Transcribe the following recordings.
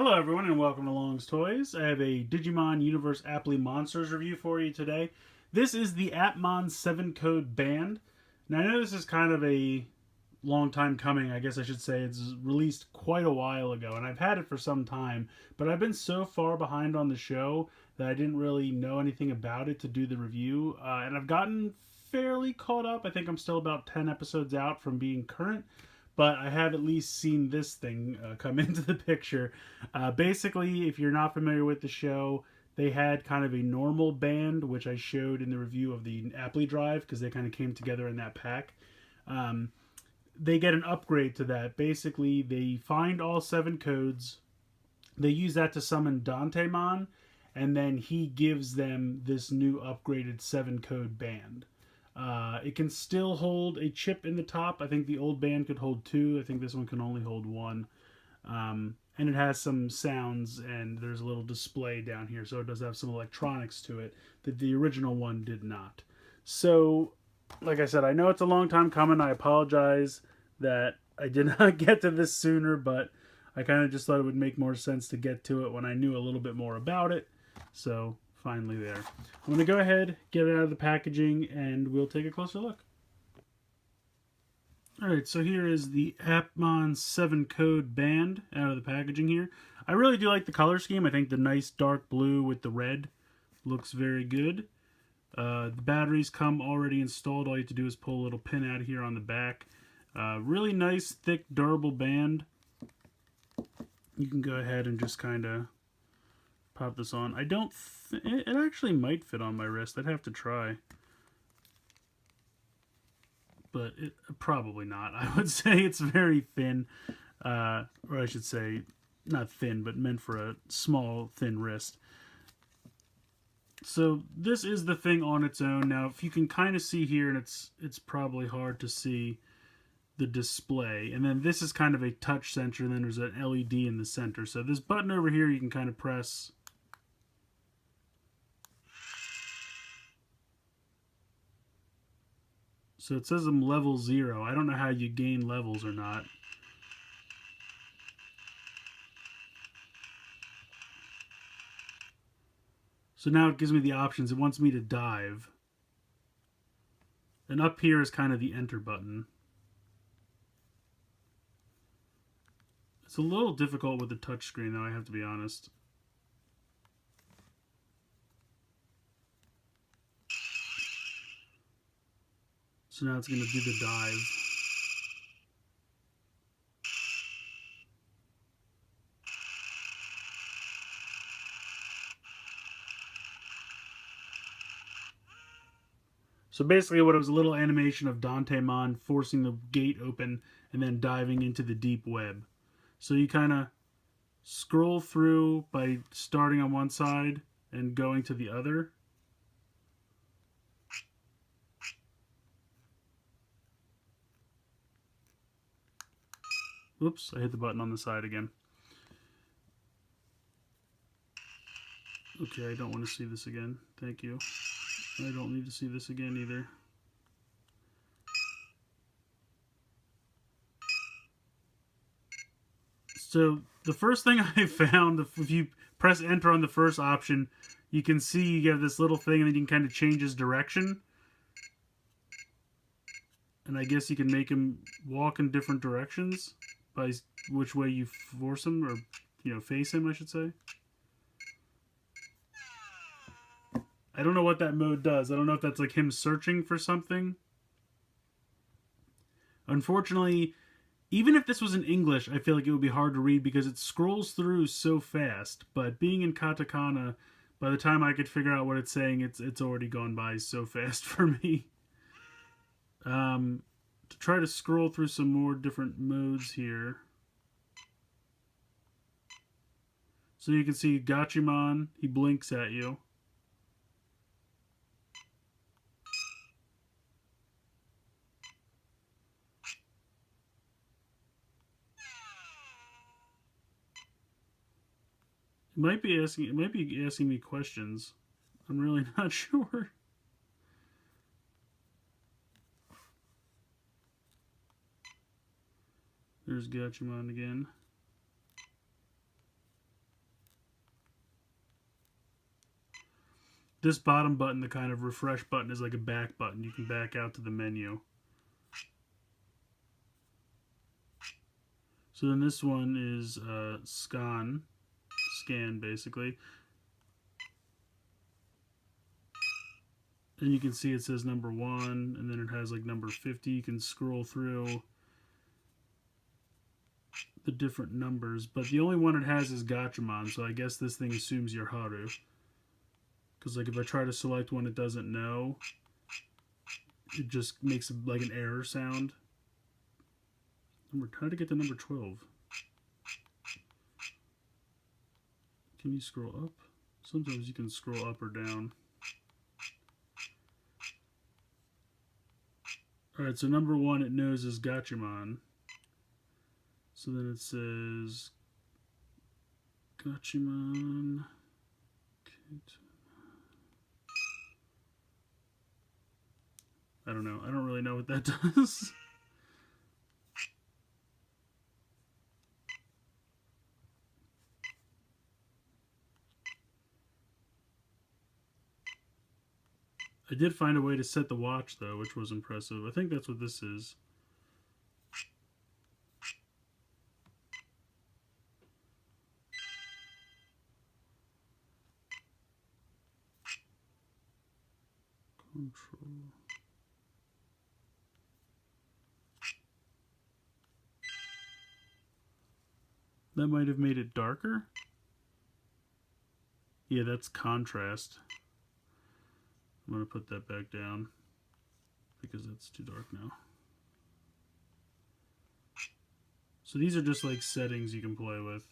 Hello everyone and welcome to Long's Toys. I have a Digimon Universe Appli Monsters review for you today. This is the Appmon 7-code band. Now I know this is kind of a long time coming, I guess I should say. It's released quite a while ago and I've had it for some time, but I've been so far behind on the show that I didn't really know anything about it to do the review. And I've gotten fairly caught up. I think I'm still about 10 episodes out from being current. But I have at least seen this thing come into the picture. Basically, if you're not familiar with the show, they had kind of a normal band, which I showed in the review of the Appli Drive, because they kind of came together in that pack. They get an upgrade to that. Basically, they find all 7 codes. They use that to summon Dantemon, and then he gives them this new upgraded 7-code band. It can still hold a chip in the top. I think the old band could hold 2. I think this one can only hold 1. And it has some sounds, and there's a little display down here, so it does have some electronics to it that the original one did not. So, like I said, I know it's a long time coming. I apologize that I did not get to this sooner, but I kind of just thought it would make more sense to get to it when I knew a little bit more about it. So, finally there. I'm going to go ahead, get it out of the packaging, and we'll take a closer look. Alright, so here is the Appmon 7-code band out of the packaging here. I really do like the color scheme. I think the nice dark blue with the red looks very good. The batteries come already installed. All you have to do is pull a little pin out of here on the back. Really nice, thick, durable band. You can go ahead and just kind of pop this on. I don't it actually might fit on my wrist. I'd have to try, but it probably not. I would say it's very thin, or I should say not thin, but meant for a small, thin wrist. So this is the thing on its own. Now, if you can kind of see here, and it's probably hard to see the display, and then this is kind of a touch sensor, and then there's an LED in the center. So this button over here you can kind of press. So it says I'm level 0. I don't know how you gain levels or not. So now it gives me the options. It wants me to dive. And up here is kind of the enter button. It's a little difficult with the touchscreen, though, I have to be honest. So now it's going to do the dive. So basically what it was, a little animation of Dantemon forcing the gate open and then diving into the deep web. So you kind of scroll through by starting on one side and going to the other. Oops, I hit the button on the side again. Okay, I don't want to see this again. Thank you. I don't need to see this again either. So the first thing I found, if you press enter on the first option, you can see you have this little thing and then you can kind of change his direction. And I guess you can make him walk in different directions by which way you force him, or, you know, face him, I should say. I don't know what that mode does. I don't know if that's like him searching for something. Unfortunately, even if this was in English, I feel like it would be hard to read because it scrolls through so fast. But being in katakana, by the time I could figure out what it's saying, it's already gone by so fast for me. To try to scroll through some more different modes here. So you can see Gachimon, he blinks at you. It might be asking me questions. I'm really not sure. There's Gachimon again. This bottom button, the kind of refresh button, is like a back button. You can back out to the menu. So then this one is scan basically. And you can see it says number 1, and then it has like number 50. You can scroll through the different numbers, but the only one it has is Gachamon, so I guess this thing assumes you're Haru. Because like if I try to select one it doesn't know, it just makes like an error sound. How to get to number 12? Can you scroll up? Sometimes you can scroll up or down. Alright, so number 1 it knows is Gachamon. So then it says Gachamon. I don't know. I don't really know what that does. I did find a way to set the watch, though, which was impressive. I think that's what this is. Control. That might have made it darker. Yeah, that's contrast. I'm going to put that back down because that's too dark now. So these are just like settings you can play with.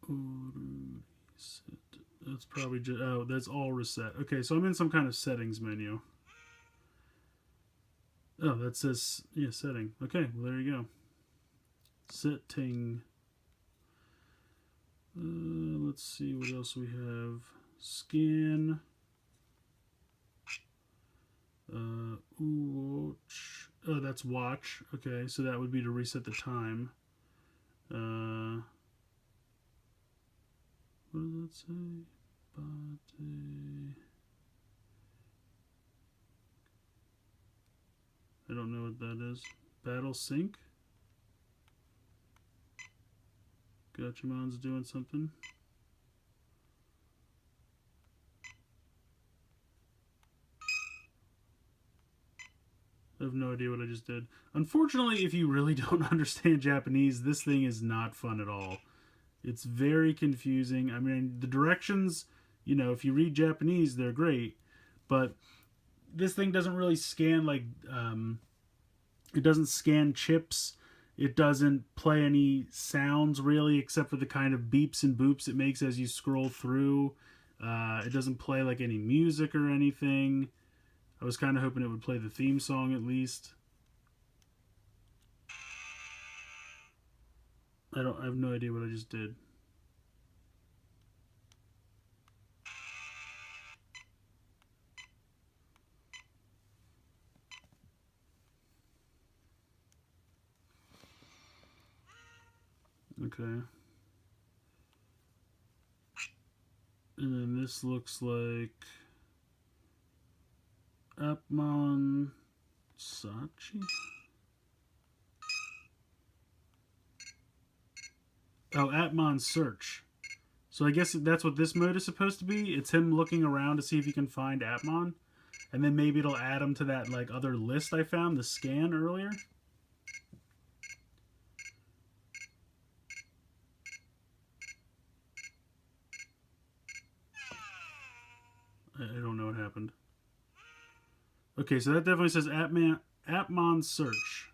Reset. That's probably just, oh, that's all reset. Okay, so I'm in some kind of settings menu. Oh, that says, yeah, setting. Okay, well, there you go. Setting. Let's see what else we have. Scan. Watch. Oh, that's watch. Okay, so that would be to reset the time. What does that say? I don't know what that is. Battle sync. Gachamon's doing something. I have no idea what I just did. Unfortunately, if you really don't understand Japanese, this thing is not fun at all. It's very confusing. I mean, the directions, you know, if you read Japanese, they're great. But this thing doesn't really scan, like, it doesn't scan chips. It doesn't play any sounds, really, except for the kind of beeps and boops it makes as you scroll through. It doesn't play, like, any music or anything. I was kind of hoping it would play the theme song, at least. I have no idea what I just did. Okay. And then this looks like Appmon Sachi? Oh, Appmon Search. So I guess that's what this mode is supposed to be. It's him looking around to see if he can find Appmon. And then maybe it'll add him to that like other list I found, the scan earlier. I don't know what happened. Okay, so that definitely says Appmon Search.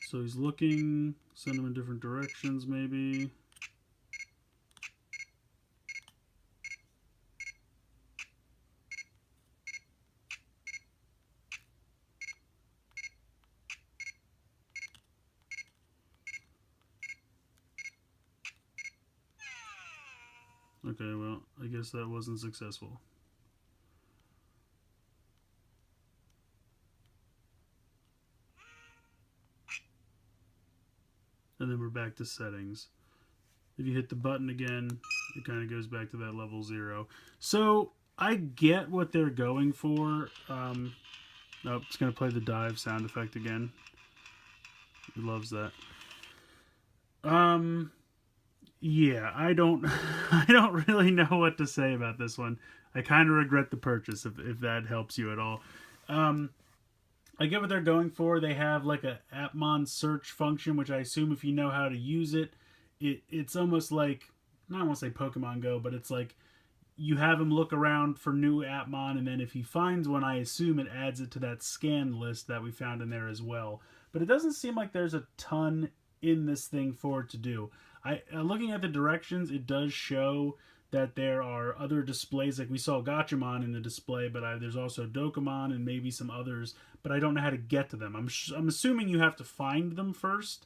So he's looking, send him in different directions maybe. Okay, well, I guess that wasn't successful. and then we're back to settings. If you hit the button again, it kind of goes back to that level 0. So I get what they're going for. Oh, it's going to play the dive sound effect again. He loves that. Yeah, I don't I don't really know what to say about this one. I kind of regret the purchase if that helps you at all. I get what they're going for. They have like a Appmon search function, which I assume if you know how to use it, it's almost like, I don't want to say Pokemon Go, but it's like you have him look around for new Appmon, and then if he finds one, I assume it adds it to that scan list that we found in there as well. But it doesn't seem like there's a ton in this thing for it to do. Looking at the directions, it does show that there are other displays, like we saw Gachamon in the display, but there's also Dokemon and maybe some others, but I don't know how to get to them. I'm assuming you have to find them first,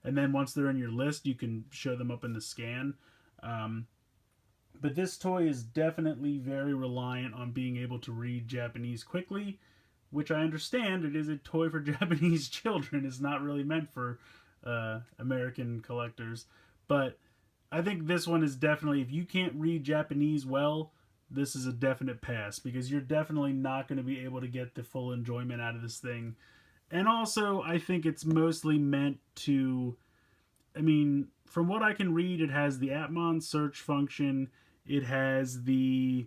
and then once they're in your list, you can show them up in the scan. But this toy is definitely very reliant on being able to read Japanese quickly, which I understand. It is a toy for Japanese children. It's not really meant for American collectors. But I think this one is definitely, if you can't read Japanese well, this is a definite pass, because you're definitely not going to be able to get the full enjoyment out of this thing. And also, I think it's mostly meant to, I mean, from what I can read, it has the Appmon search function, it has the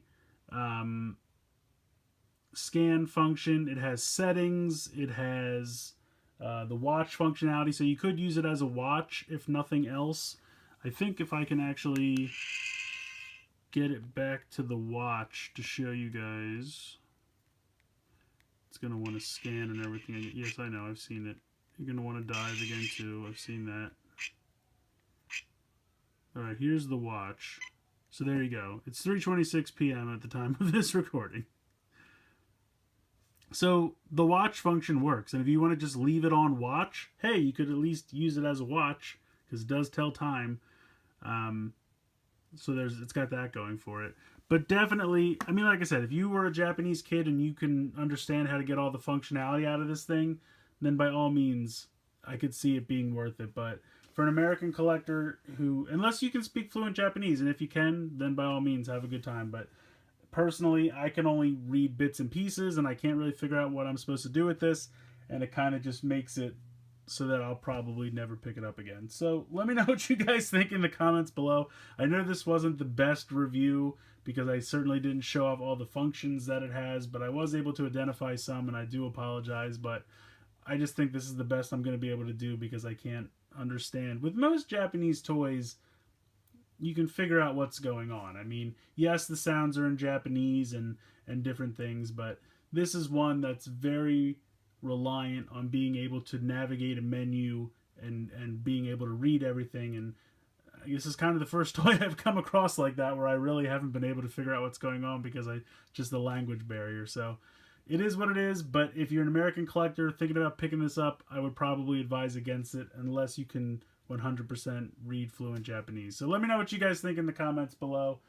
scan function, it has settings, it has the watch functionality, so you could use it as a watch if nothing else. I think if I can actually get it back to the watch to show you guys, it's going to want to scan and everything. Yes, I know, I've seen it. You're going to want to dive again too, I've seen that. Alright, here's the watch. So there you go. It's 3:26 p.m. at the time of this recording. So the watch function works, and if you want to just leave it on watch, hey, you could at least use it as a watch, because it does tell time. So it's got that going for it. But definitely, I mean, like I said, if you were a Japanese kid and you can understand how to get all the functionality out of this thing, then by all means, I could see it being worth it. But for an American collector who, unless you can speak fluent Japanese, and if you can, then by all means, have a good time. But personally, I can only read bits and pieces, and I can't really figure out what I'm supposed to do with this, and it kind of just makes it so that I'll probably never pick it up again. So let me know what you guys think in the comments below. I know this wasn't the best review, because I certainly didn't show off all the functions that it has, but I was able to identify some, and I do apologize, but I just think this is the best I'm going to be able to do, because I can't understand. With most Japanese toys, you can figure out what's going on. I mean, yes, the sounds are in Japanese and different things, but this is one that's very reliant on being able to navigate a menu and being able to read everything. And I guess it's kind of the first toy I've come across like that, where I really haven't been able to figure out what's going on because just the language barrier. So it is what it is, but if you're an American collector thinking about picking this up, I would probably advise against it, unless you can 100% read fluent Japanese. So let me know what you guys think in the comments below.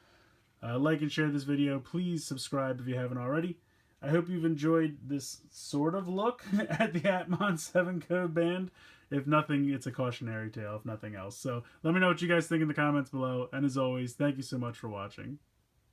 Like and share this video. Please subscribe if you haven't already. I hope you've enjoyed this sort of look at the Appmon 7 code band. If nothing, it's a cautionary tale, if nothing else. So let me know what you guys think in the comments below. And as always, thank you so much for watching.